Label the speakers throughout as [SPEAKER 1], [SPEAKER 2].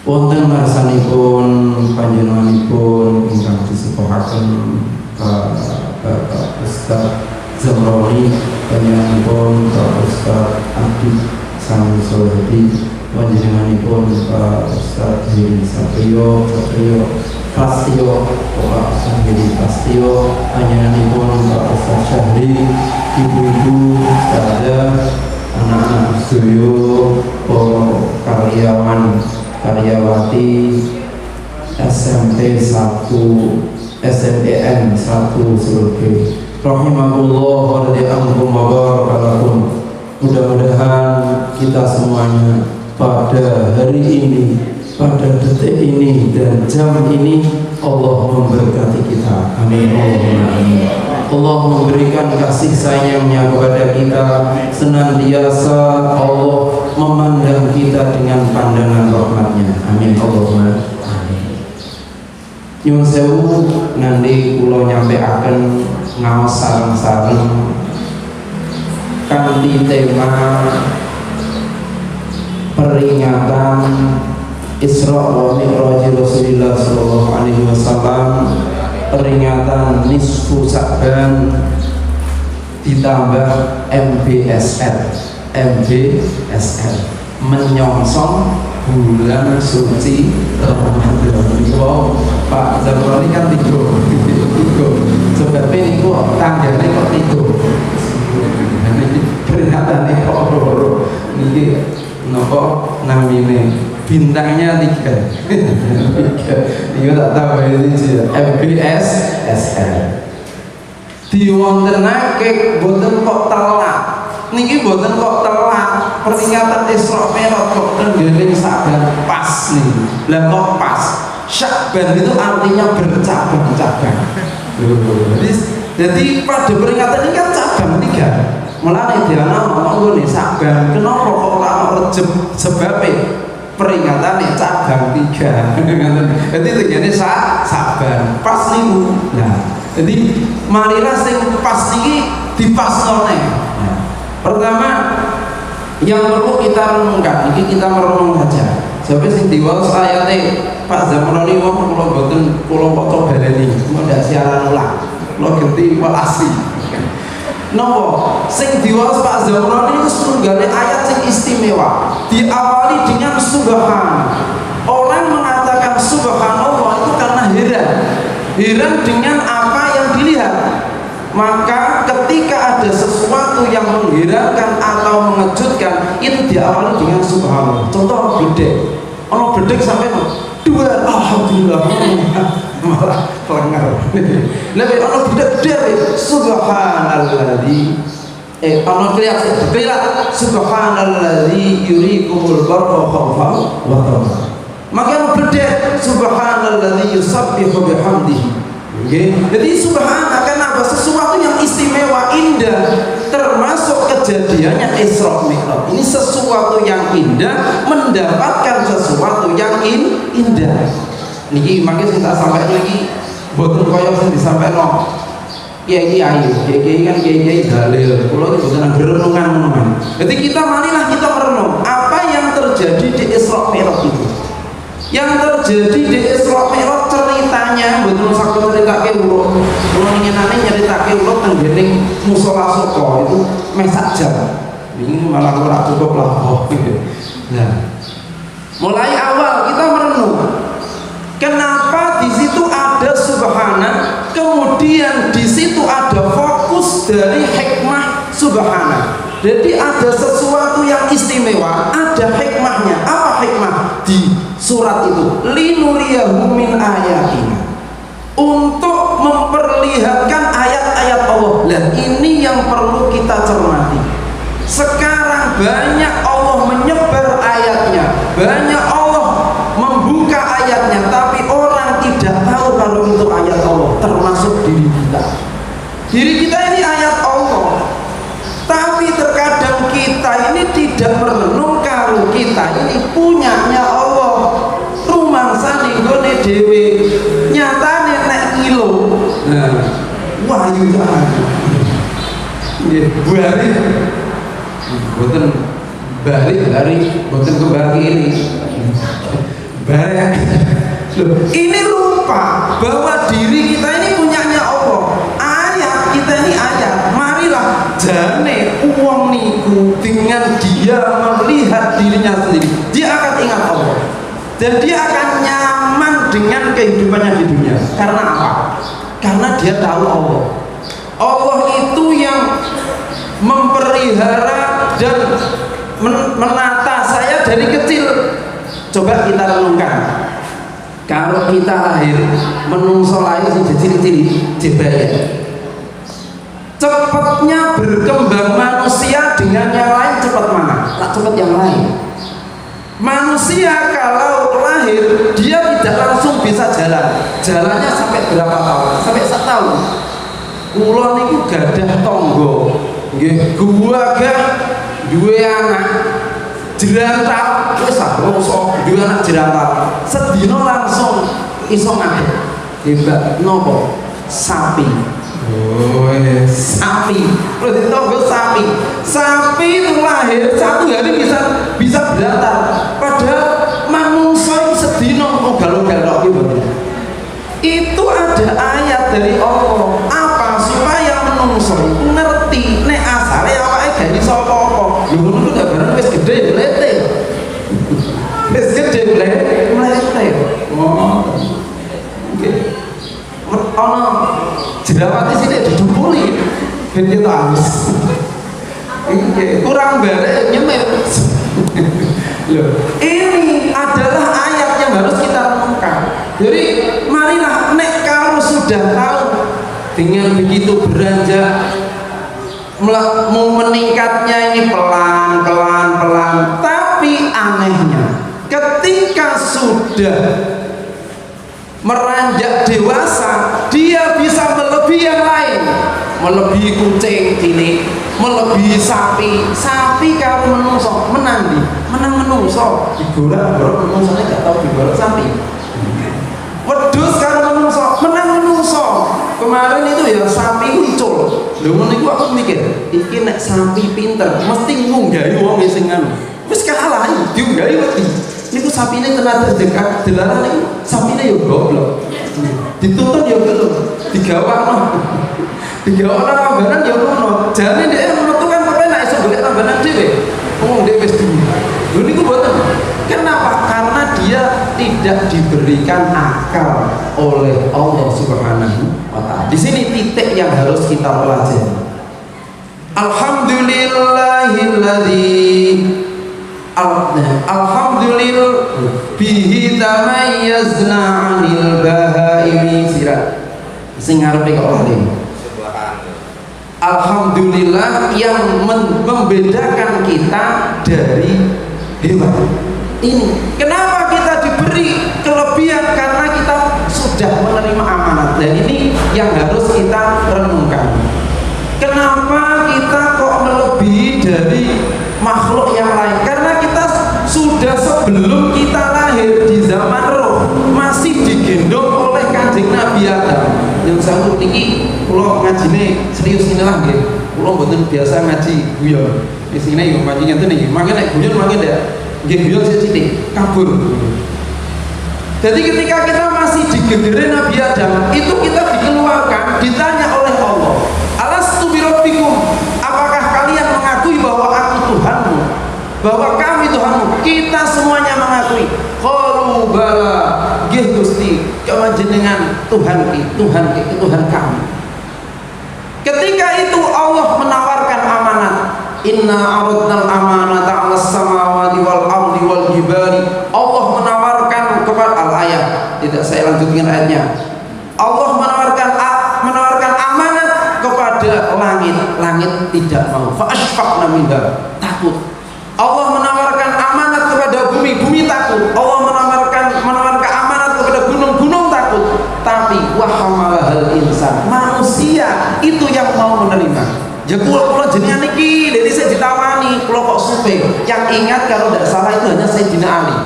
[SPEAKER 1] wonten ngarsanipun panjenenganipun ingkang disepuhaken Bapak Ustaz Zamroni, panjenenganipun Bapak Ustaz Abdi Sami Solehdi, panjenenganipun Pak Ustaz Heri Satrio Prastio, Pak Ustaz Heri Prastio, panjenenganipun Pak Ustaz Syahri, ibu-ibu, ustazah, anak-anak studio, karyawan karyawati SMP 1 SMTN 1 Seluruh rahimahullah wa radhiyallahu wabarakatuh. Mudah-mudahan kita semuanya pada hari ini, pada detik ini dan jam ini Allah memberkati kita. Amin Allahumma amin. Allah memberikan kasih sayangnya kepada kita, senantiasa Allah memandang kita dengan pandangan rahmatnya. Amin Allahumma amin. Nyuwun sewu, nanti kula nyampeaken ngaos sareng-sareng kanthi tema peringatan Isra wa Mi'raj Rasulullah sallallahu alaihi wasallam, peringatan nisfu Sa'ban ditambah MBSR menyongsong bulan suci Ramadan. Pak Zamroni kan tidur sebabnya ini kok tanggalnya kok tidur peringatan ini kok ini nopo namine bintangnya 3 ini tak tahu ini sih MBSR diwontenake boten kok telat niki boten kok telat peringatan Isra Mi'raj kok tenggene Sa'ban pas nih lah kok pas Sya'ban itu artinya bercabang-cabang. Jadi pada peringatan ini kan cabang 3 mulai diana ngomong nih Sa'ban kenapa kok lama Rejab sebabnya peringatan nih cabang 3 jadi tegene Sa'ban pas nih. Nah jadi marilah sing pas ini dipasone. Pertama yang perlu kita renungkan, ini kita merenung saja. Sampai sing diwaos ayate Pak Zamroni wong kula boten kula kok baleni, ndak siaran ulang. Kula ganti asli. Nopo sing diwaos Pak Zamroni itu sunggale ayat sing istimewa. Diawali dengan subhan. Orang mengatakan subhanallah itu karena heran dengan apa yang dilihat. Maka ketika ada sesuatu yang mengherankan atau mengejutkan itu diawali dengan subhanallah. Contoh bedek, ono bedek sampai 2 alhamdulillah malah kelengar. Lebih ono bedek subhanalladzi ono kelihatan subhanalladzi yurikumul barqa khawfan wa tama'an. Maka ono bedek subhanalladzi yusabbihu bihamdihi. Jadi subhanallah karena sesuatu yang istimewa, indah, termasuk kejadiannya Isra Mi'raj. Ini sesuatu yang indah mendapatkan sesuatu yang indah. Niki makanya kita sampai lagi boten koyo sing disampaikan kiai ayu, kiai kan kiai dalil. Kulo iki boten renungan. Jadi marilah kita merenung apa yang terjadi di Isra Mi'raj itu. Yang terjadi di Isra Mi'raj ceritanya betul sakit ceritake ulo nyenane nyeritake ulo tenggene musala soko itu mesak jam. Ini malah ora cukup lah. Nah, mulai awal kita merenung kenapa di situ ada subhana, kemudian di situ ada fokus dari hikmah subhana. Jadi ada sesuatu yang istimewa, ada hikmahnya. Apa hikmah di surat itu? Linuriyahu min ayatina, untuk memperlihatkan ayat-ayat Allah. Dan ini yang perlu kita cermati. Sekarang banyak Allah menyebar ayatnya, banyak Allah membuka ayatnya, tapi orang tidak tahu kalau itu ayat Allah, termasuk diri kita. Diri kita ini ayat Allah, tapi terkadang kita ini tidak merenung kalau kita ini punyanya Allah. Rumangsa ninggone dhewe nyatane nek ngilo. Nah, wahyu jangan. Nggih, balik. Boten balik dari boten kembali ini. bareng. Loh, ini lupa bahwa diri kita ini punyanya Allah. Ayat kita ini ayat. Marilah jane uang niku dengan dia melihat dirinya sendiri, dia akan ingat Allah dan dia akan nyaman dengan kehidupannya di dunia. Karena apa? Karena dia tahu Allah. Allah itu yang memelihara dan menata saya dari kecil. Coba kita renungkan, kalau kita lahir menungso lahir sing ciri-ciri jebaya. Cepatnya berkembang manusia dengan yang lain cepat mana? Tak cepat yang lain. Manusia kalau lahir dia tidak langsung bisa jalan. Jalannya sampai berapa tahun? Sampai 1 tahun. Kula niku gadah tangga. Nggih, gua gak duwe anak jerantal wis roso, duwe anak jerantal. Sedina langsung iso ngadeg. Hebat nopo? Sapi. Oh, sapi. Terus ditunggu sapi. Sapi itu lahir 1 hari bisa berantar. Padahal manusia sedina ogal-ogal tok itu ada ayat dari Allah. Apa? Supaya manusia itu ngerti nek asale awake gak iso apa-apa. Lho ngono gak bareng wis gedhe mlete. Wis gedhe mlete. Oh. Oke. Ono jerawat di sini didupuli ben kita halus. Kurang barek nyemir. Loh, ini adalah ayat yang harus kita renungkan. Jadi marilah nek kalau sudah tahu dengan begitu beranjak mau meningkatnya ini pelan, tapi anehnya ketika sudah meranjak dewasa dia bisa melebihi yang lain, melebihi kucing ini, melebihi sapi. Sapi kalau menungso menang menungso digorok menungsone gak tahu digorok sapi. Wedhus kalau menungso menang menungso. Kemarin itu ya sapi muncul. Lho ngono iku aku mikir, iki nek sapi pinter mesti ngunggahi wong sing anu. Wis kalah diunggahi wedi. Niku sapine tenaga dekat dilarang niku sapine yo goblok. Dituntut yo belum, digawakno. Digawakno rambanan yo ngono. Jane dhek metu kan penak iso golek rambanan dhewe. Wong dhek wis duwe. Lho niku mboten. Kenapa? Karena dia tidak diberikan akal oleh Allah Subhanahu wa taala. Di sini titik yang harus kita pelajari. Alhamdulillah bihi tamayyazna 'anil bahaimi sirat. Sing ngarepe kok lali. Alhamdulillah yang membedakan kita dari hewan. Ini kenapa kita diberi kelebihan? Karena kita sudah menerima amanat, dan ini yang harus kita renungkan. Kenapa kita kok melebihi dari makhluk yang lain? Karena kita sudah sebelum kita lahir di zaman roh masih digendong oleh Kanjeng Nabi Adam. Yang satu tinggi, kalau ngajine serius ini lah, kalau mboten biasa ngaji guyon. Di sini yo ngaji ngeten iki, mangke nek guyon mangke ndak nggih guyon sithik kabur. Jadi ketika kita masih digedere Nabi Adam, itu kita dikeluarkan, ditanya oleh Allah, alastu birabbikum, apakah kalian mengakui bahwa aku Tuhanmu, bahwa kami Tuhanmu? Kita semuanya mengakui. Qalu bala, nggih Gusti, panjenengan Tuhan kami. Ketika itu Allah menawarkan amanat. Inna aradnal amanata 'alas samawati wal ardi wal jibali. Allah menawarkan kepada al-ayat. Tidak saya lanjutkan ayatnya. Allah menawarkan amanat kepada langit. Langit tidak mau. Fa asfaqna minha, takut. Allah menawarkan amanat kepada bumi. Bumi takut. Allah menawarkan amanat kepada gunung. Gunung takut. Tapi wa hamalahal insan, manusia itu yang mau menerima. Ya kula jenengan niki dari saya ditawani, kula kok supe. Yang ingat kalau tidak salah itu hanya Sayyidina Ali.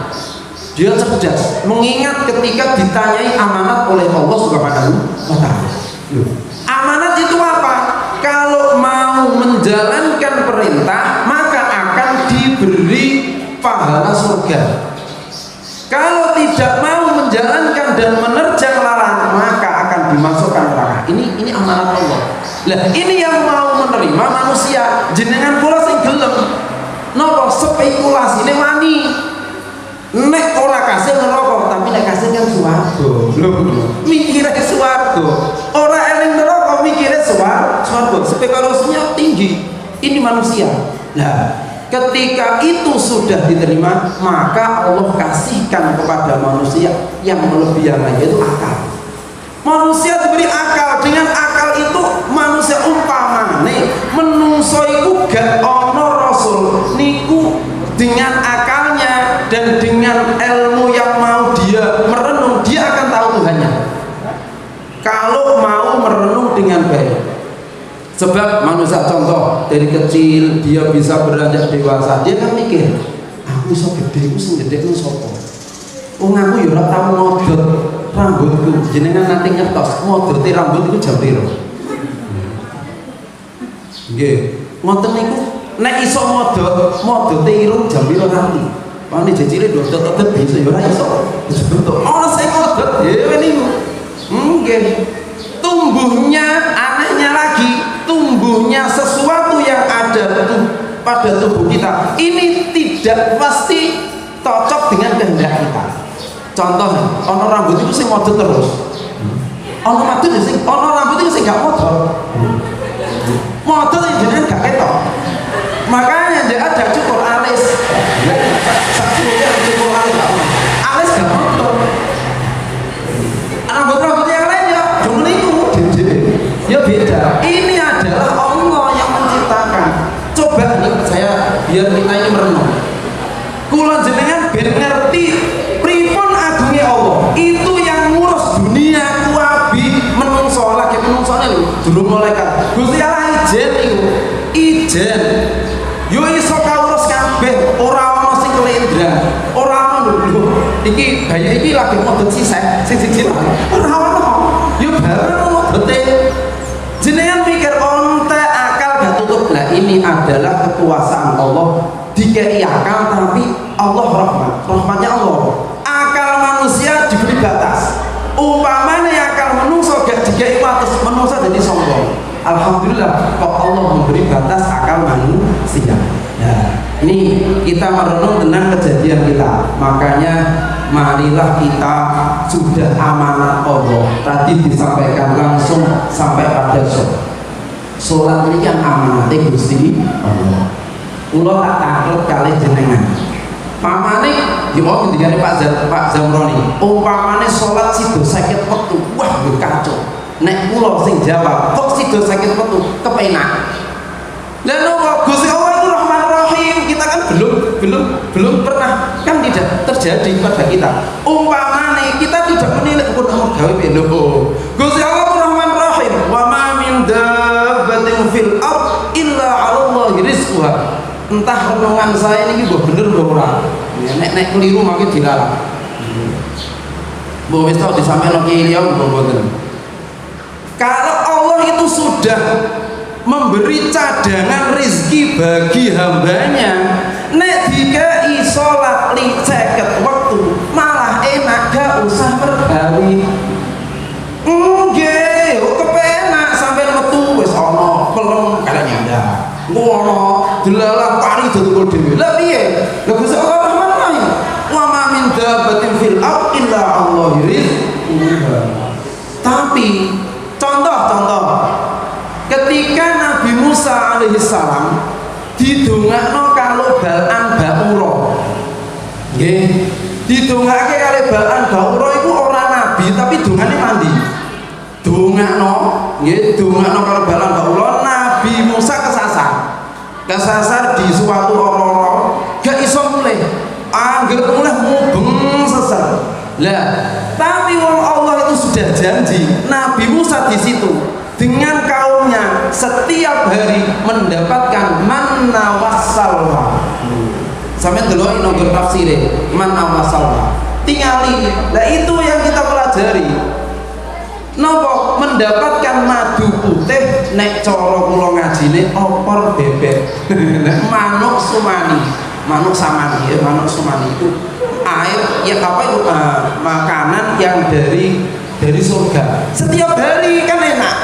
[SPEAKER 1] Dia cerdas, mengingat ketika ditanyai amanat oleh Allah Subhanahu wa taala. Amanat itu apa? Kalau mau menjalankan perintah, maka akan diberi pahala surga. Kalau tidak mau menjalankan dan menerjang larangan maka akan dimasukkan neraka. Ini amanat Allah. Lah ini yang mau menerima manusia, jenengan kula sing gelem napa spekulasi ini wani nek ora kasil neraka tapi nek kasil kan swarga. Lho mikire swarga, ora eling neraka mikire swarga. Spekulasinya tinggi. Ini manusia. Nah, ketika itu sudah diterima, maka Allah kasihkan kepada manusia yang melebihi lagi, yaitu akal. Manusia diberi akal. Dengan akal itu manusia umpamane menungso iku gak ono rasul niku dengan akalnya dan dengan ilmu yang mau dia merenung, dia akan tahu Tuhannya kalau mau merenung dengan baik. Sebab manusia contoh dari kecil dia bisa beranjak dewasa, dia kan mikir aku iso gede, aku sing gede ku sapa? Wong aku ya ora tau ngodot rambutku, jenengan nanti ngertos ngodote rambut iku jam piro? Nggih, ngoten niku nek iso modote irung jam piro nanti? Pane jejile dodot-dodot bisa ya ora iso. Bentuk ana sing ngodot ya niku. Nggih. Tumbuhnya anehnya lagi, tumbuhnya sesuatu yang ada pada tubuh kita ini tidak pasti cocok dengan kehendak kita. Contoh, ono rambut itu sing modot terus, ono rambut itu sing gak modot, modot yang jenengan gak ketok. Makanya dia ada cukur alis, saksinya cukur alis gak modot. Rambut yang lain ya cuma niku ya beda. Ini adalah Allah yang menciptakan. Coba nih saya biar kita ini merenung, kula jenengan ben ngerti pripun agungnya Allah. Itu yang ngurus dunia kuabi menungso lagi menungsone lho durung malaikat. Gusti Allah ijen niku ijen yo iso kaurus kabeh, ora ana sing kelendran, ora ana lho iki bayi iki lagi modot sisek sing siji ora ana yo bareng modote. Jenengan pikir onte akal gak tutup. Lah ini adalah kekuasaan Allah, dikei akal tapi Allah rahmatnya Allah. Akal manusia diberi batas. Umpamanya akal menungso gak dikei wates, menungso jadi sombong. Alhamdulillah kok Allah memberi batas akal manusia. Ya, ini kita merenung tentang kejadian kita. Makanya marilah kita sudah amanat Allah. Tadi disampaikan langsung sampai pada sholat ini yang amanatnya Gusti Allah. Kula tak takut kali jenengan. Pamane di mau ngendikane Pak Zamroni, umpamane sholat sido sakit wektu, wah kacau. Nek kula sing jawab, kok sido sakit wektu kepenak. Lah nopo Gusti Allah itu Rahman Rahim, kita kan belum pernah, kan tidak terjadi pada kita. Umpamane kita tidak menilik pun gawe lho. Gusti Allah itu Rahman Rahim. Wa ma min dabbatin fil ard illa 'ala Allahi rizquha. Entah renungan saya ini mbok bener mbok ora. Nek keliru mangke dilarang. Mbok wis tau disampaikan Ki Ilya mboten. Kalau Allah itu sudah memberi cadangan rizki bagi hambanya, nek dikai sholat li ceket waktu malah enak gak usah bergawi. Nggih, kepenak sampai metu wis ana pelem kalian nyanda. Ngono delalah pari dodol dhewe. Lah piye? Lah Gusti Allah Rahman Rahim. Wa ma min dabbatin fil ard illa Allah rizquha. Tapi contoh ketika Nabi Musa alaihissalam didongakno kalau balan bauro, nggih, didongake kali balan bauro itu orang nabi tapi dongane mandi. Dongakno, nggih, dongakno kalau balan bauro, Nabi Musa kesasar di suatu ora-ora, gak iso mulih. Anggere mulih mubeng sesat. Lah, tapi wong Allah itu sudah janji, Nabi Musa di situ dengan kaumnya setiap hari mendapatkan manna wassalwa. Sampai delok nang tafsire manna wassalwa. Tingali. Nah itu yang kita pelajari. Napa mendapatkan madu putih nek cara kula ngajine opor bebek. Manuk sumani, manuk samani ya, manuk sumani itu air ya apa itu makanan yang dari surga. Setiap hari kan enak.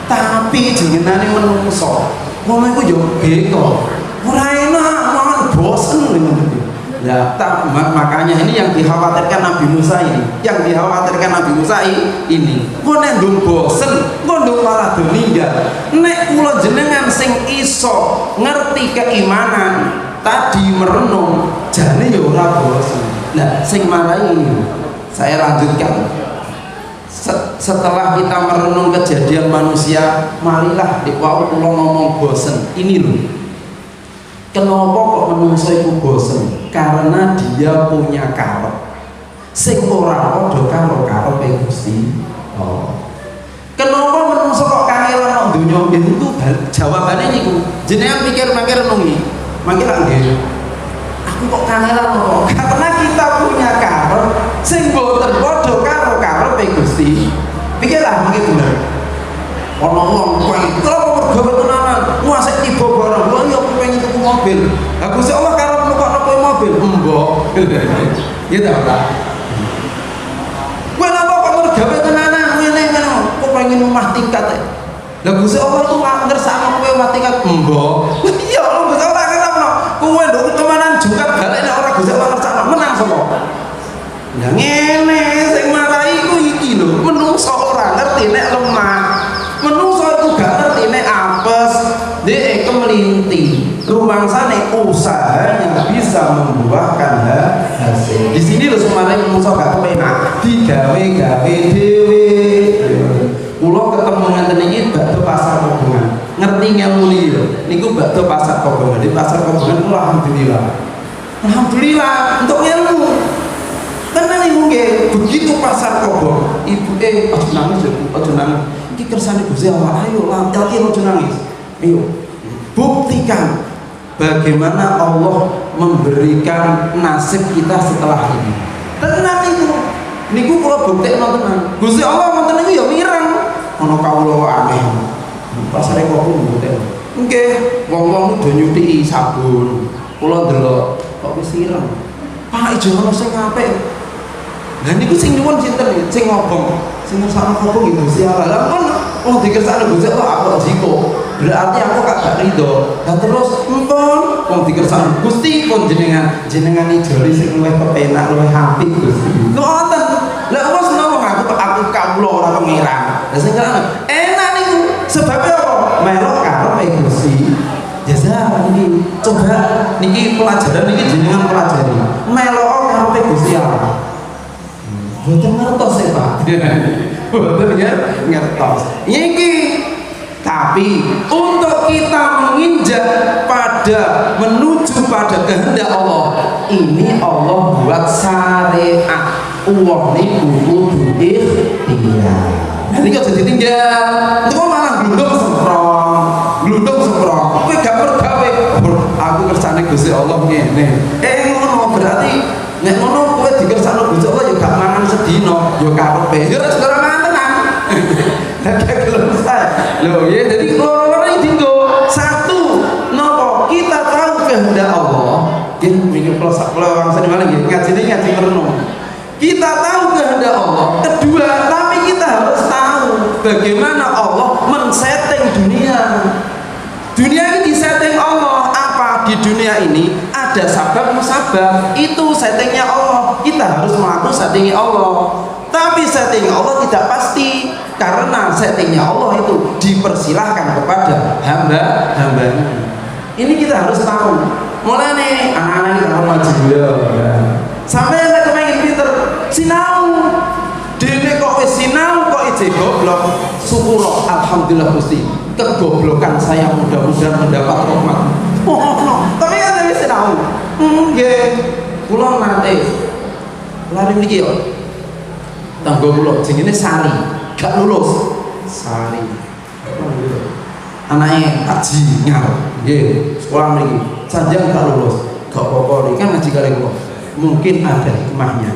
[SPEAKER 1] Tapi jenengan menungso, ngono iku yo beko. Ora enak, malah bosen ngono. Ya, makanya ini yang dikhawatirkan Nabi Musa ini. Yang dikhawatirkan Nabi Musa ini. Kok nek ndung bosen, kok ndung malah do ninggal. Nek kula jenengan sing iso ngerti keimanan, tadi merenung, jane ya ora bosen. Nah, sing marai ini saya lanjutkan. Setelah kita merenung kejadian manusia, marilah dikau kula ngomong bosen. Ini loh. Kenapa kok menungso iku bosen? Karena dia punya karep. Sing ora padha karo karepe Gusti Allah. Kenapa menungso kok kangelan nang donya? Itu jawabane niku. Jenengan pikir-pikir renungi. Mangke lak nggih. Aku kok kangelan kok? Karena kita punya karep sing boten padha karo karepe Gusti. Pikirlah mangke bener. Ono wong kowe kok mergo tenanan, nguasai tiba barang. Lho ya aku pengen tuku mobil. Lah Gusti Allah karep nukokno kowe mobil, mbok. Ya ta, Pak. Kowe napa kok mergawe tenanan ngene-ngene, kok pengen omah tingkat. Lah Gusti Allah tuh ngersakno kowe omah tingkat, mbok. Ya Allah Gusti Allah ngersakno. Kowe nduk temenan juga balik nek ora Gusti Allah ngersakno, menang sapa? Lah ngene sing marai ku iki lho, menungso ora ngerti nek lemah. Menungso itu gak ngerti nek apes, dhek kemelinti. Rumangsane usahanya bisa membuahkan hasil. Di sini lho sebenarnya menungso gak kepenak, digawe-gawe dhewe. Kula ketemu ngenten iki bakdo pasar Kobongan. Ngerti ngilmu iki lho. Niku bakdo pasar Kobongan. Di pasar Kobongan kula alhamdulillah. Alhamdulillah untuk ilmu. Tenan niku nggih, begitu pasar Kobong, ibuke aja nangis yo, aja nangis. Iki kersane Gusti Allah, ayo laki aja nangis. Ayo. Buktikan bagaimana Allah memberikan nasib kita setelah ini. Tenan niku kula buktekno tenan. Gusti Allah ngoten niku ya mireng. Ana kawula aneh. Pasare Kobong buktekno. Nggih, wong-wong do nyuthiki sabun. Kula ndelok kok wis ireng. Pak ijo ono sing apik. Lah niku sing nyuwun sinten iki? Sing ngobong. Sing ngersakno Kobong iki Gusti Allah. Lah kon wong dikersakno Gusti Allah aku jiko. Berarti aku gak rido. Lah terus empun wong dikersakno Gusti pun jenengan ijoli sing luwih kepenak, luwih apik Gusti. Ngoten. Lah wis ngomong aku kawula ora pangeran. Lah sing kana enak niku sebabnya apa? Melok karepe Gusti. Jasa ini coba niki pelajaran niki jenengan pelajari. Melok karepe Gusti Allah. Boten ngertos ya Pak. Boten ngertos. Iki tapi untuk kita menginjak menuju pada kehendak Allah, ini Allah buat syariat. Uang niku kudu ikhtiar. Nanti kok jadi tinggal, itu malah glundung semprong. Kowe gak mergawe. Aku kersane Gusti Allah ngene. Ngono berarti nek ngono kowe dikersakno Gusti Allah ya gak mangan sedina, ya karepe. Ya ora sedara mangan tenan. Gak gelem saya. Lho ya jadi loro-loro iki dienggo. Satu, napa? Kita tahu kehendak Allah. Nggih mikir kula wangsane malah nggih ngaji merenung. Kita tahu kehendak Allah. Kedua, tapi kita harus tahu bagaimana Allah men-setting dunia. Dunia ini disetting Allah. Apa di dunia ini ada sabab musabab, itu settingnya Allah. Kita harus mengaku settingnya Allah. Tapi setting Allah tidak pasti, karena settingnya Allah itu dipersilahkan kepada hamba-hambanya. Ini kita harus tahu. Mulai nih anak-anak kita ngaji ya. Sampai yang kepengen pinter sinau. Dene kok wis sinau kok ije goblok. Syukur alhamdulillah Gusti. Kegoblokan saya mudah-mudahan mendapat rahmat. Tapi kan wis sinau. Nggih. Kula nate lari niki yo. Tanggo kula jenenge Sari, gak lulus. Sari. Anake kaji ngarep. Nggih, sekolah mriki. Sanjang gak lulus. Gak apa-apa iki kan ngaji kali kula. Mungkin ada hikmahnya.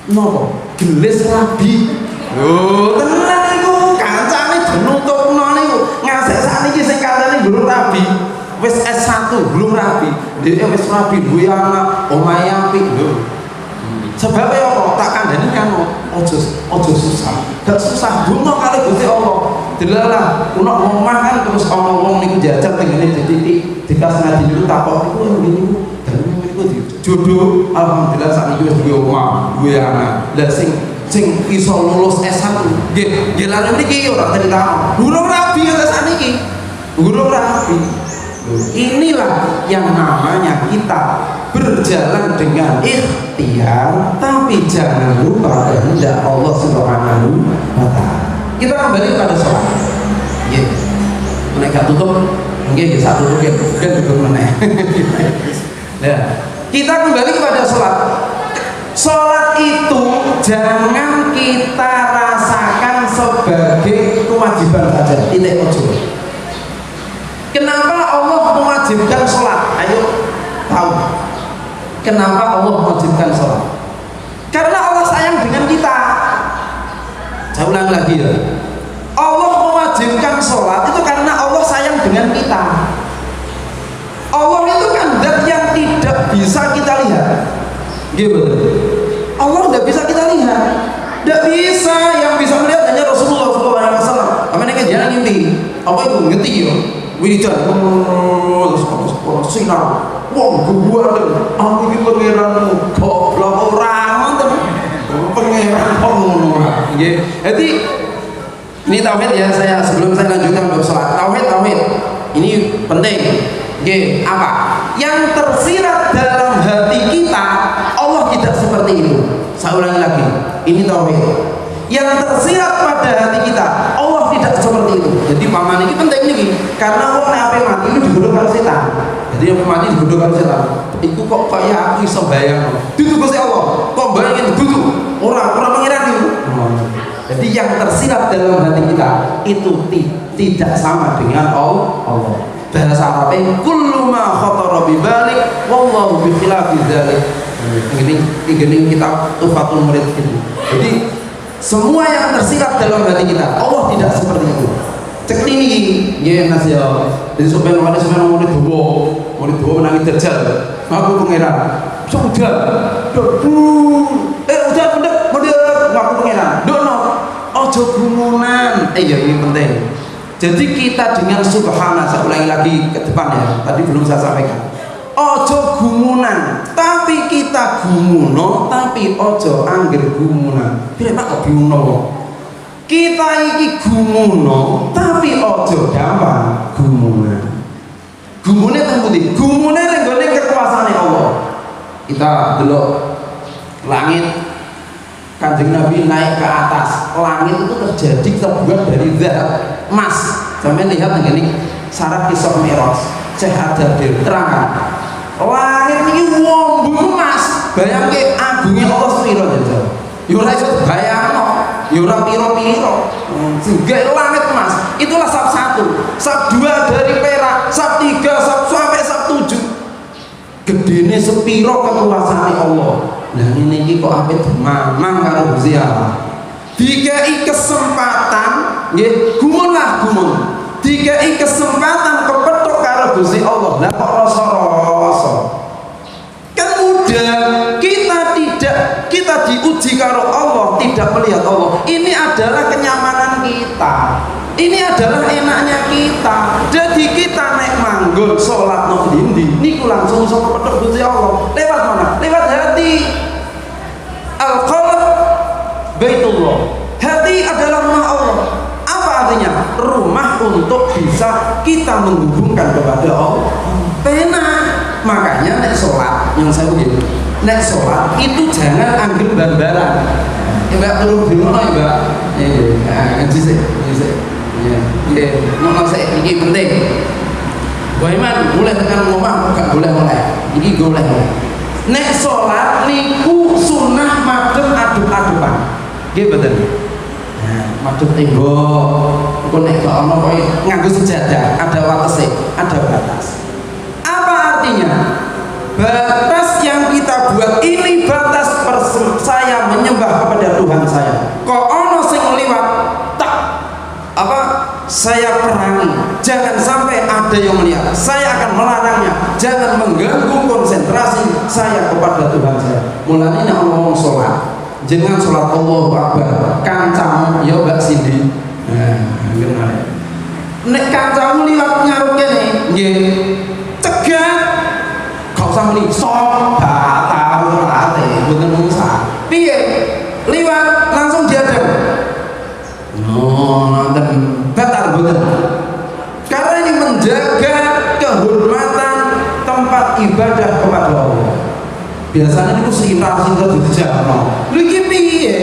[SPEAKER 1] Napa? Gelis rabi. Lho, tenan niku kancane denutupno niku. Ngasih sakniki sing kancane guru rabi. Wis S1 belum rabi. Dhek wis rabi duwe anak, omahe apik lho. Sebabnya apa? Tak kandhani kan ojo susah. Gak susah donga kali Gusti Allah. Delalah ono omah kan terus ono wong niku jajan tengene dititik dikas ngadi niku takok niku ngene niku dalem niku jodoh. Alhamdulillah sakniki wis duwe omah, duwe anak. Lah sing iso lulus S1 nggih lare mriki ora cerita. Guru rabi ya sakniki. Guru rabi. Inilah yang namanya kita berjalan dengan ikhtiar, tapi jangan lupa kehendak Allah Subhanahu wa Ta'ala. Kita kembali pada sholat. Nggih. Nek gak tutup, nggih bisa tutup ya, bukan tutup meneh. Nah, kita kembali kepada sholat. Sholat itu jangan kita rasakan sebagai kewajiban saja, tidak ojo. Kenapa Allah mewajibkan sholat? Ayo tahu. Kenapa Allah mewajibkan sholat? Karena Allah sayang dengan kita. Saya ulang lagi ya. Allah mewajibkan sholat itu karena Allah sayang dengan kita. Allah itu kan zat yang tidak bisa kita lihat. Gitu. Allah tidak bisa kita lihat. Tidak bisa. Yang bisa melihat hanya Rasulullah SAW. Apa nih jangan ngimpi? Apa itu ngerti ya? Wiridan, sinar, wong gua aku ini pangeranmu, goblok orang, pangeran ngono. Jadi ini tauhid ya, saya sebelum saya lanjutkan bab salat. Tauhid ini penting. Apa? Yang tersirat dalam hati kita, Allah tidak seperti itu. Saya ulangi lagi. Ini tauhid. Yang tersirat pada hati kita, Allah tidak seperti itu. Jadi paman ini penting nih, karena orang yang mati itu digodhog setan. Jadi yang mati digodhog setan. Iku kok kaya aku iso bayang. Dudu Gusti Allah. Kok bayangin dudu? Orang mengira itu. Jadi yang tersirat dalam hati kita itu tidak sama dengan Allah. Bahasa Arabnya kullu ma khatara bi balik wallahu bi khilafi dzalik. Ini kitab Tuhfatul Murid ini. Jadi semua yang tersirat dalam hati kita, Allah tidak seperti itu. Cek ini, ya Nas ya. Jadi supaya murid dua menangis terjal. Aku pangeran. Sudah, udah aku pangeran. Dono, ojo gumunan. Ya ini penting. Jadi kita dengan subhana, saya ulangi lagi ke depan ya. Tadi belum saya sampaikan. Ojo gumunan, tapi kita gumuno, tapi ojo angger gumunan. Bila tak gumuno, kita iki gumuno, tapi ojo gampang gumunan. Gumune temputi, gumune nenggone kekuasaan Allah. Kita delok langit, Kanjeng Nabi naik ke atas. Langit itu terjadi terbuat dari zat emas. Sampai lihat ini syarat kisah Mi'raj. Syekh Ad-Dadir terangkan. Langit ini wong emas, bayangke agungnya Allah sepiro jajal. Yo ora iso bayangno, yo ora piro-piro. Sehingga langit emas, itulah sab 1, sab 2 dari perak, sab 3, sab sampai sab 7. Gedene sepiro kekuasaan Allah. Lah ngene iki kok ape mamang karo Gusti Allah. Dikai kesempatan, nggih, gumunlah gumun. Dikai kesempatan kepethuk karo Gusti Allah. Lah kok rasa-rasa. Kan mudah, kita diuji karo Allah, tidak melihat Allah. Ini adalah kenyamanan kita. Ini adalah enaknya kita. Jadi kita naik manggon sholat nang dindi, niku langsung iso kepethuk Gusti Allah. Lewat mana? Lewat hati. Al-qalb Baitullah. Hati adalah rumah Allah. Apa artinya? Rumah untuk bisa kita menghubungkan kepada Allah. Penak. Makanya nek sholat, yang saya begini, nek sholat itu jangan ambil bambaran. Mbak perlu bingung ya Mbak. Ngaji sih. Ngomong saya ini penting. Bagaimana boleh tekan ngomong gak boleh mulai. Ini boleh. Nek sholat niku sunnah madem aduk-adukan. Nggih betul. Nah, madep tembok. Kok nek gak ono kowe nganggo sejadah, ada watese, ada batas. Apa artinya? Batas yang kita buat ini batas saya menyembah kepada Tuhan saya. Kok ono sing liwat tak apa saya perangi, jangan sampai ada yang melihat. Saya akan melarangnya, jangan mengganggu konsentrasi saya kepada Tuhan saya. Mulanya nek ngomong sholat, jangan sholat Allahu Akbar, kancamu ya gak sindi. Nah, nek kancamu liwat ngarep kene, nggih, cegat. Kau usah muni sok tahu ate, mboten usah. Piye? Liwat langsung diadem. Nonton batal betul. Karena ini menjaga kehormatan tempat ibadah kepada Allah. Biasanya itu sinta-sinta dijaga. Lu iki piye?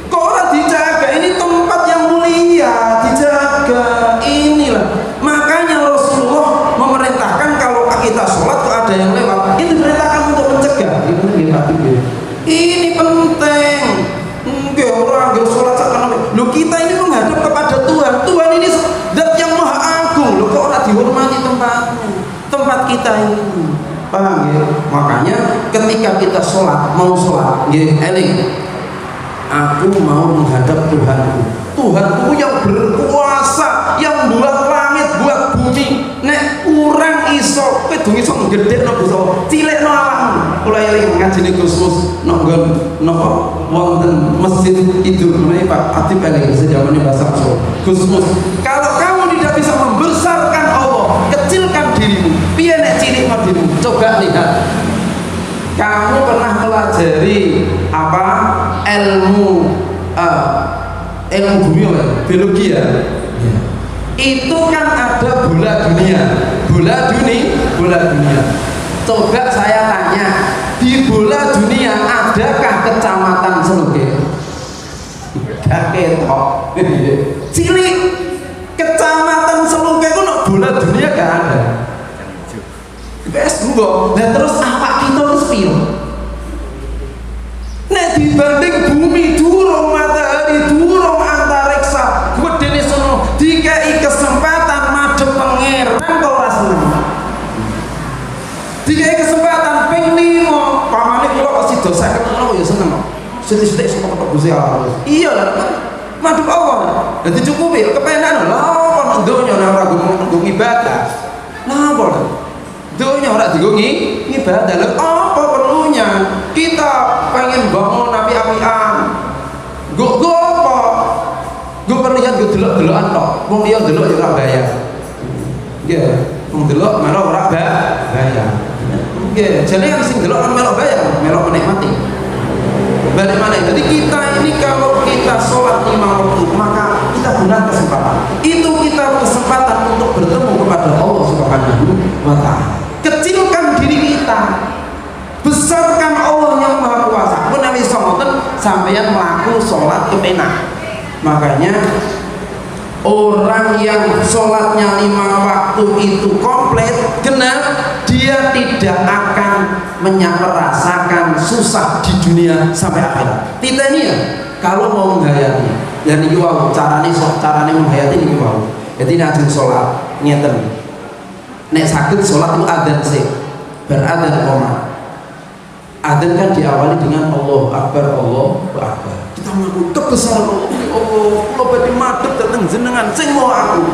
[SPEAKER 1] Kok ora dijaga? Ini tempat yang mulia, dijaga. Inilah. Makanya Rasulullah memerintahkan kalau kita sholat kok ada yang lewat, itu diperintahkan untuk mencegah. Ini penting. Enggak orang enggak sholat sakjane. Lu kita ini menghadap kepada Tuhan. Tuhan ini zat yang maha agung. Lu kok ora dihormati tempatnya, tempat kita ini. Paham ya? Makanya ketika kita sholat, mau sholat, nggih eling. Aku mau menghadap Tuhanku. Tuhanku yang berkuasa, yang buat langit, buat bumi. Nek kurang iso, kowe dong iso nggedhekno Gusti Allah. Cilikno awakmu. Kula eling ngajeni Gusmus nonggon napa wonten masjid Idul Mulai Pak Atib eling sejamane bahasa Jawa. Gusmus, kalau kamu tidak bisa membesarkan Allah, kecilkan dirimu. Piye nek cilikno dirimu? Coba lihat. Kamu pernah pelajari apa ilmu bumi ya? Biologi ya? Itu kan ada bola dunia. Coba saya tanya, di bola dunia adakah kecamatan Seloge? Gak ketok. Cilik kecamatan Seloge itu no bola dunia gak ada. Bes dulu, dan terus apa kita harus piro? Nek dibanding bumi durung, matahari durung, antariksa gedene sono dikai kesempatan madhep pangeran kok ora seneng. Dikai kesempatan ping 5 pamane kula kok sida 50 kok ya seneng kok. Sithik-sithik sing kok Gusti Allah. Iya lah, madhep Allah. Dadi cukupi kepenak lho kok donya ora nggo ibadah. Nah, kok dunia orang digongi ibadah. Apa perlunya kita pengen bangun api-apian? Gue apa? Gue perlihat gue delok-delokan tok. Wong dia delok ya ora bayar. Nggih, wong delok malah ora bayar. Nggih, jenenge sing delok melok bayar, melok menikmati. Balik mana? Jadi kita ini kalau kita sholat 5 waktu, maka kita gunakan kesempatan. Itu kita kesempatan untuk bertemu kepada Allah Subhanahu wa Ta'ala. Kecilkan diri kita, besarkan Allah yang maha kuasa. Pun nabi sallallahu sampeyan melaku sholat kepenak. Makanya orang yang sholatnya 5 waktu itu komplit genap, dia tidak akan merasakan susah di dunia sampai akhirat. Kita ini ya, kalau mau menghayati, ya niki wau carane menghayati niki wau. Jadi najeng sholat ngeten. Nek sakit sholat itu adzan sih, beradzan koma. Adzan kan diawali dengan Allahu Akbar, Allahu Akbar. Kita mengaku kebesaran Allah. Allah badhe madhep dateng jenengan sing mau aku.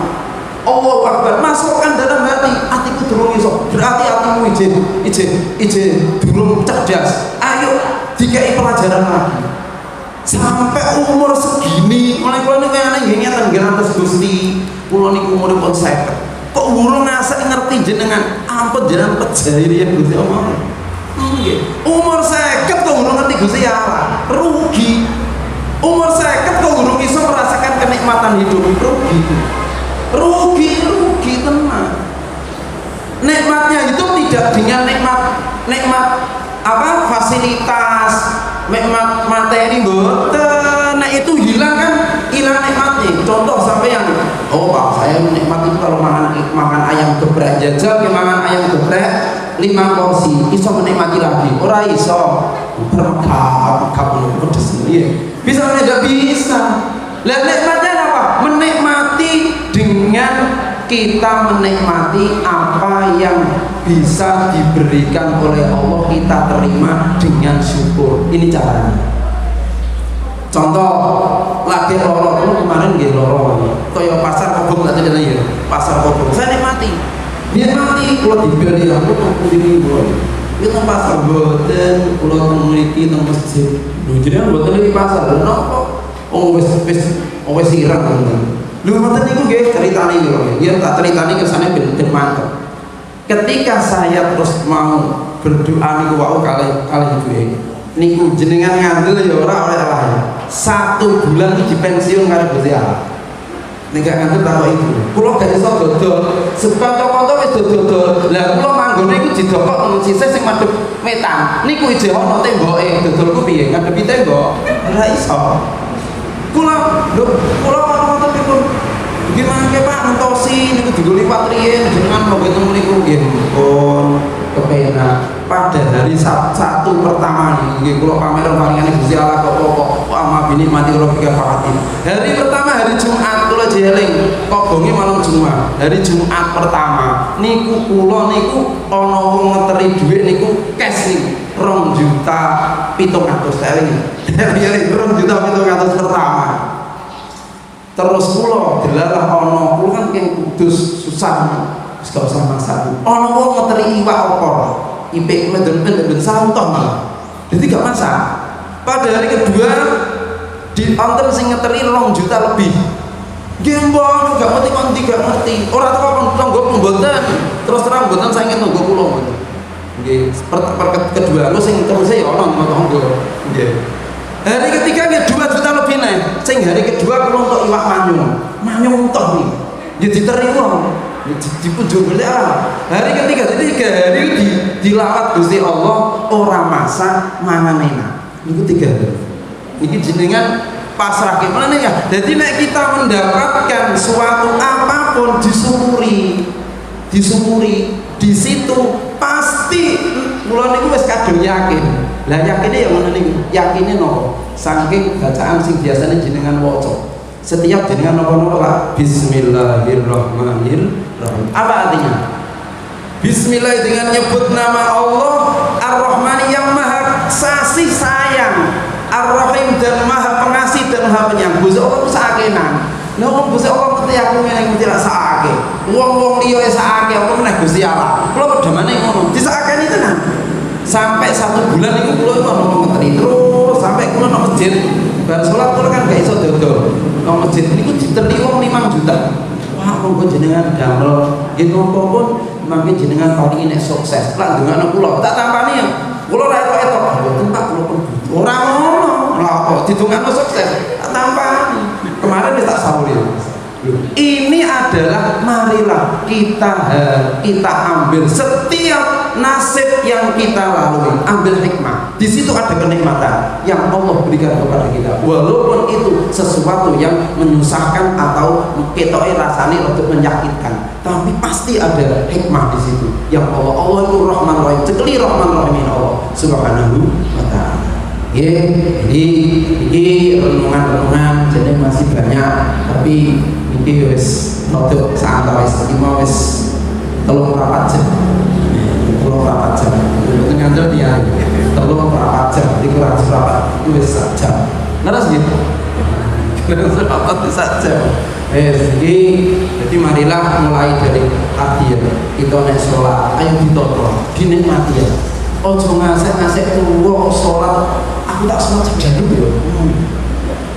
[SPEAKER 1] Allahu Akbar, masukkan dalam hatiku durung iso. Berarti hatimu ije durung cerdas. Ayo dikai pelajaran lagi. Sampai umur segini, mulai kula niku ana ngeten ngantos Gusti, kula niku umure pun 50. Kok urung ngasih ngerti jenengan ampun jenengan pejair ya Gusti Allah. Umur 50 kok urung ngerti Gusti Allah, rugi. Umur 50 kok urung iso merasakan kenikmatan hidup, rugi tenan. Nikmatnya itu tidak dengan nikmat apa fasilitas, nikmat materi mboten. Nek itu hilang nikmatnya. Contoh sampeyan, oh Pak, saya menikmati kalau makan ayam geprek, jajal makan ayam geprek 5 porsi, iso menikmati lagi. Ora iso. Berkap pedes piye? Bisa enggak bisa. Lah nikmatnya apa? Menikmati dengan kita menikmati apa yang bisa diberikan oleh Allah, kita terima dengan syukur. Ini caranya. Contoh lagi loro kemarin nggih loro kaya pasar kobong tak ada ya pasar kobong saya nikmati kula dibeli aku pundi niku itu pasar boten kula meneliti teng masjid lho jenengan boten iki pasar lho napa wis ireng tenan lho ngoten niku nggih ceritane niku yen tak ceritani kersane ben mantep ketika saya terus mau berdoa niku wau kalih duwe niku jenengan ngandel ya ora oleh Allah ya. 1 bulan iki dipensiun karo Gusti Allah. Nek gak ngandel tak kok iku. Kula gak iso dodol. Sebab kanca-kanca wis dodol. Lah kula manggone iku didokok nang sisih sing madhep wetan. Niku ije ana temboke dodolku piye? Ngadepi tembok. Ora iso. Kula wonten pripun? Gimana ke Pak ngentosi niku digo liwat riyen jenengan monggo temu niku nggih pun kepenak. Pada hari Sabtu pertama nih, kalau pameran palingan Gusti Allah kok ama bini mati robika fahatin. Hari pertama hari Jumat kula jeling, kok bongi malam Jumat. Hari Jumat pertama, niku kula niku ana wong ngeteri dhuwit niku cash niku 2.700.000 eling. Eling 2.700.000 pertama. Terus kula delalah ana kula kan keng Kudus susah. Wis gak usah masak. Ana wong ngeteri iwak opor. IP medun santoh malah jadi gak masak. Pada hari kedua di onten sing ngeteri 2 juta lebih gembong gak ngerti orang tua nonggo pembotan terus terang pembotan saya ingin nonggo pulau kedua lu sing terus saya orang nonggo hari ketiga dia 2 juta lebih nih sing hari kedua pulau untuk iwak manyung toh nih jadi diterima dipunjung beli hari ketiga hari dilawat Gusti Allah orang masak mangan enak itu 3 hari ini jenengan pasrah gimana ya jadi nek kita mendapatkan suatu apapun disyukuri di situ pasti kula niku wis kadung yakin lah yakinnya yang mana niku yakinnya nopo saking bacaan sing biasanya jenengan waca setiap jenengan nopo lah Bismillahirrahmanirrahim. Apa artinya? Bismillah dengan nyebut nama Allah Ar-Rahman yang maha kasih sayang, Ar-Rahim dan maha pengasih dan maha penyayang. Gusti Allah sakenan. Nah, Gusti Allah ngerti aku ngene iki tidak sakake. Wong-wong liya sakake apa meneh Gusti Allah. Kula pedhamane ngono. Disakeni tenan. Sampai 1 bulan itu kula ono ngeteri terus sampai kula nang masjid. Bar salat kula kan gak iso dodol. Nang masjid niku diteri wong 5 juta. Wah, monggo jenengan damel nggih napa pun mangke jenengan paling nek sukses. Lah ndongakno kula tak tampani ya. Kula ra etok-etok. Mboten Pak kula pun ora ngono. Lah kok didongakno sukses. Tak tampani. Kemarin tak sahuri. Ini adalah marilah kita ambil setiap nasib yang kita lalui, ambil hikmah. Di situ ada kenikmatan yang Allah berikan kepada kita. Walaupun itu sesuatu yang menyusahkan atau ketoke rasane untuk menyakitkan, tapi pasti ada hikmah di situ. Yang Allah itu Rahman Rahim, cekeli Rahman Rahim Allah Subhanahu wa taala. Ini renungan-renungan jadi masih banyak, tapi ini wis untuk saat wis 3 jam. Tolong rapat jam. Ngandel dia. Tolong rapat jam. Di kurang rapat itu wis jam. Leres gitu. Rapat saja. Jadi marilah mulai dari tadi ya. Kita nek salat, ayo ditoto, dinikmati ya. Ojo ngasih tuwa salat. Aku tak sholat sedih ya.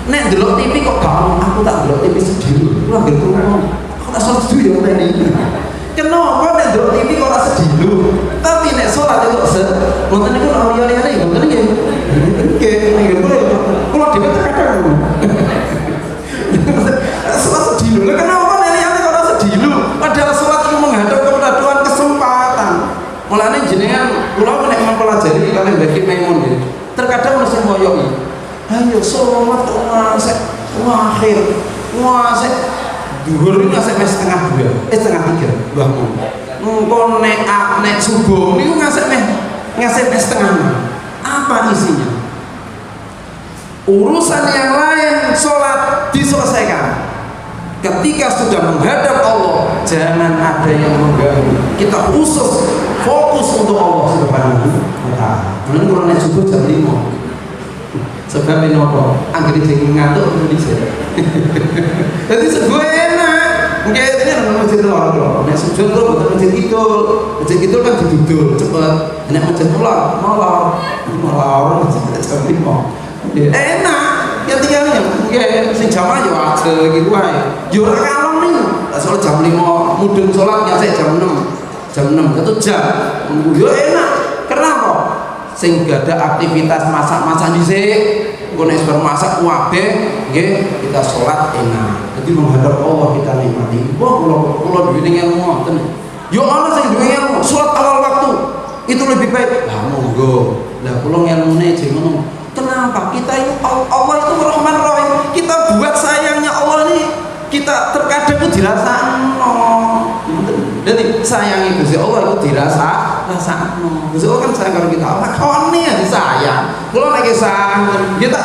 [SPEAKER 1] Nek delok TV kok gak aku tak delok TV sedih. Ku lagi ngomong, aku tak sholat sedih ya tadi. Kenapa nek delok TV kok ora sedih lho? Tapi nek sholat itu ngoten niku ora liyane ngoten nggih. Nggih, kula dhewe kadang ngono. Sholat sedih lho. Kenapa nek liyane kok ora sedih lho? Padahal sholat itu menghadap kepada Tuhan kesempatan. Mulane jenengan kula nek mempelajari kalian bagi Maimun ya. Terkadang mesti moyoki. Ayo sholat kok ngasih akhir. Ngasih dhuwur iki ngasih setengah 2. Setengah 3. Mbahmu. Engko nek subuh niku ngasih setengah 6. Apa isinya? Urusan yang lain sholat diselesaikan. Ketika sudah menghadap Allah, jangan ada yang mengganggu. Kita khusus fokus untuk Allah Subhanahu wa taala. Mulane kurang subuh jam 5. sebab ini apa? Anggere jeneng ngantuk Indonesia. Jadi sebuah enak. Mungkin ini ada masjid lor. Nek sujud tuh bukan masjid kidul. Masjid kidul kan didudul cepet. Nek masjid lor molor jam 5. Enak. Ya tinggalnya mungkin sing jamaah yo aja gitu wae. Yo ora kalong nih. Asal jam 5 mudeng salat nyampe jam 6. Jam 6 itu jam. Yo enak. Kenapa? Sing gak ada aktivitas masak-masak dhisik. Engko nek bermasak kabeh nggih kita salat enak. Jadi menghadap Allah kita nikmati. Wah kula duwe ilmu ngoten. Yo ana sing duwe ilmu salat awal waktu. Itu lebih baik. Lah monggo. Lah kula ngelmune jeng ngono. Kenapa? Kita ini Allah itu Rahman Rahim. Kita buat sayangnya Allah ini kita terkadang itu dirasakno. Jadi sayangi Gusti Allah itu dirasakno. Gusti Allah kan sayang kalau kita lakoni ya disayang. Kula nek sayang kita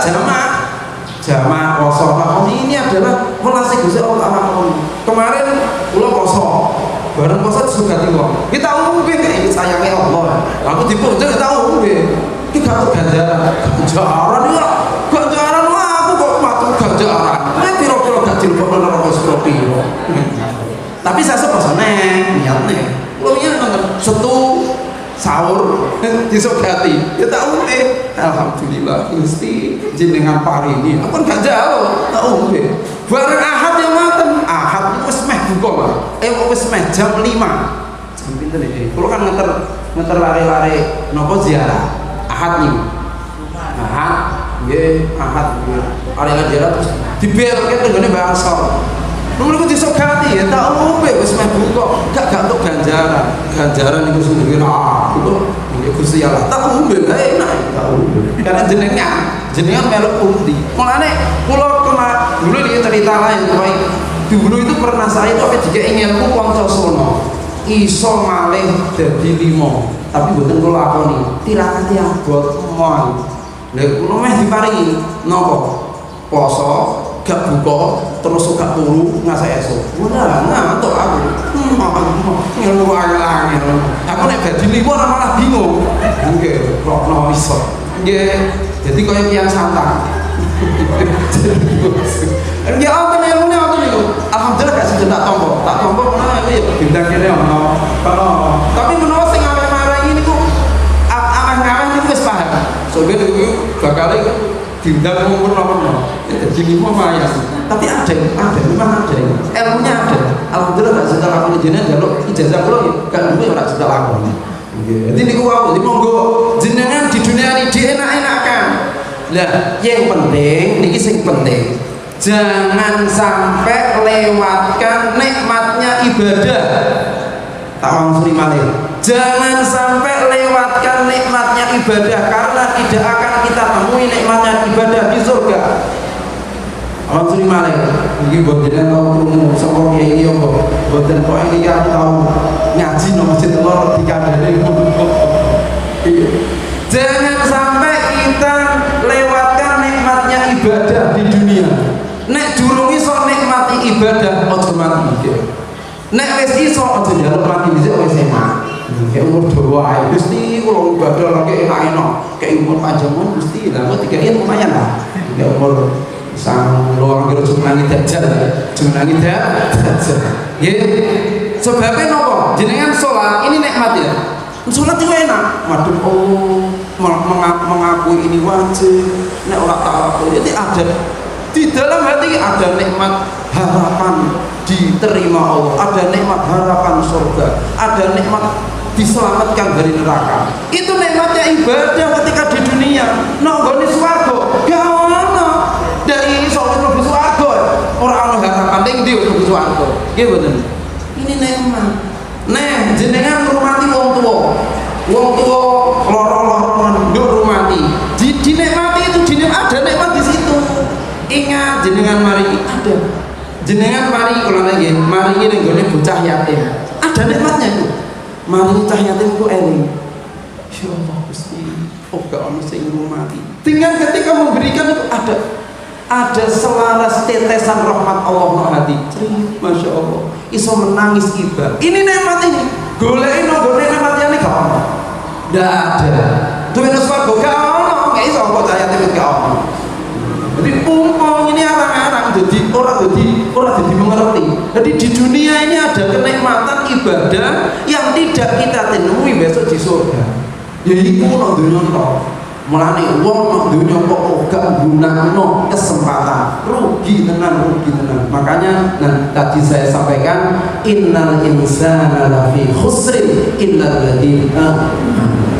[SPEAKER 1] jamaah poso. Ini adalah melasi Gusti Allah lakoni. Kemarin kula poso. Bareng poso juga tiba. Kita umumke iki sayange Allah. Aku dipunjuk kita umumke. Iki gak ganjaran ya. Ganjaran aku kok matur ganjaran. Nek pira-pira gak dilebokno neraka sepiro. Tapi saya sepasane niatne. Kulo yen nonton setu sahur disogati. Ya tak umpe. Alhamdulillah Gusti jenengan paringi. Aku gak jauh, tak umpe. Bareng Ahad yang ngoten. Ahad wis meh buka, wis meh jam 5. Jam pinten iki? Kulo kan ngeter lare-lare napa ziarah. Ahad nih, Ahad, area jarak terus dibelke tenggone bangsa. Nomor itu disogati ya, tak umpe wis meh buka, gak untuk ganjaran itu sendiri itu Gusti Allah, tak umpe enak, tak umpe. Karena jenengan melok pundi. Mulane kula dulu iki cerita lain, dulu itu pernah saya itu apa jika ingin ilmu kanca sono. Iso malih dadi 5 tapi mboten kula lakoni tirakat yang bot mon lha kula meh diparingi napa poso gak buka terus gak turu ngasih esuk ora ngantuk aku ngelu angel aku nek dadi 5 malah bingung nggih kok no iso nggih jadi koyo tiyang santai nggih wonten ilmune wonten niku alhamdulillah gak sida tak tompo menawa ya bintang kene ono tapi menawa sing arek-arek ini ku ameh-ameh niku wis paham soalnya niku bakal bintang umur nomor jadi 5 mayas tapi ada memang ada ilmunya ada alhamdulillah gak sida lakoni jenengan jaluk ijazah kula gak duwe ora sida lakoni jadi niku wae monggo jenengan di dunia ini enak-enakan. Lah yang penting niki sing penting jangan sampai lewatkan nikmatnya ibadah. Tak wangsuli malih. Jangan sampai lewatkan nikmatnya ibadah karena tidak akan kita temui nikmatnya ibadah di surga. Wangsuli malih. Iki boten tau krungu sapa kiai yo boten kok iki aku tau ngaji nang masjid lor dikandani. Jangan sampai kita lewatkan nikmatnya ibadah di dunia. Nek durung iso nikmati ibadah aja mati. Nek wis iso aja njaluk mati dhisik wis enak. Kayak umur dawa ae Gusti kula ibadah lagi enak-enak. Kayak umur panjang Gusti lah kok dikai lumayan lah. Kayak umur sang luang kira jenengan dajal. Nggih. Sebabe napa? Jenengan salat ini nikmat ya. Salat itu enak. Waduh Allah mengakui ini wajib. Nek ora tak lakoni jadi ada di dalam hati ada nikmat harapan diterima Allah, ada nikmat harapan surga, ada nikmat diselamatkan dari neraka. Itu nikmatnya ibadah ketika di dunia. Nonggone swarga, gak ono. Dari iso mlebu swarga, ora ono harapan ning ndi mlebu swarga. Nggih mboten. Ini nikmat. Nah, jenengan ngurmati wong tua. Wong tua loro-loron nduk rumati. Dinikmati itu ada nikmat di situ. Ingat jenengan mari ada. Jenengan mari kula nggih, mari ning gone bocah yatim. Ada nikmatnya itu. Mari bocah yatim ku eling. Ya Allah Gusti, gak ono sing ngurmati. Dengan ketika memberikan itu ada selaras tetesan rahmat Allah nang hati. Masya Allah, iso menangis iba. Ini nikmat ini. Goleki nang gone nikmat liyane gak ono. Ndak ada. Duwe swarga gak ono, gak iso kok cahaya TV gak ono. Jadi umpama ini arang-arang jadi orang jadi mengerti. Jadi di dunia ini ada kenikmatan ibadah yang tidak kita temui besok di surga. Ya iku nang dunya tok. Mulane wong nang dunya kok gak gunakno kesempatan, rugi tenan. Makanya tadi saya sampaikan innal insana lafi khusrin illal ladzina.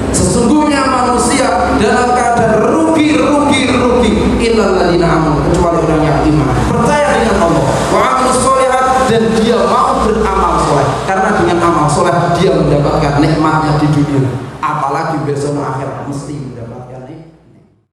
[SPEAKER 1] Sesungguhnya manusia dalam keadaan rugi illal ladzina amanu, kecuali orang yang iman, percaya dengan Allah, wa amilus sholihat, dan dia mau beramal soleh, karena dengan amal soleh dia mendapatkan nikmatnya di dunia, apalagi besok akhirat mesti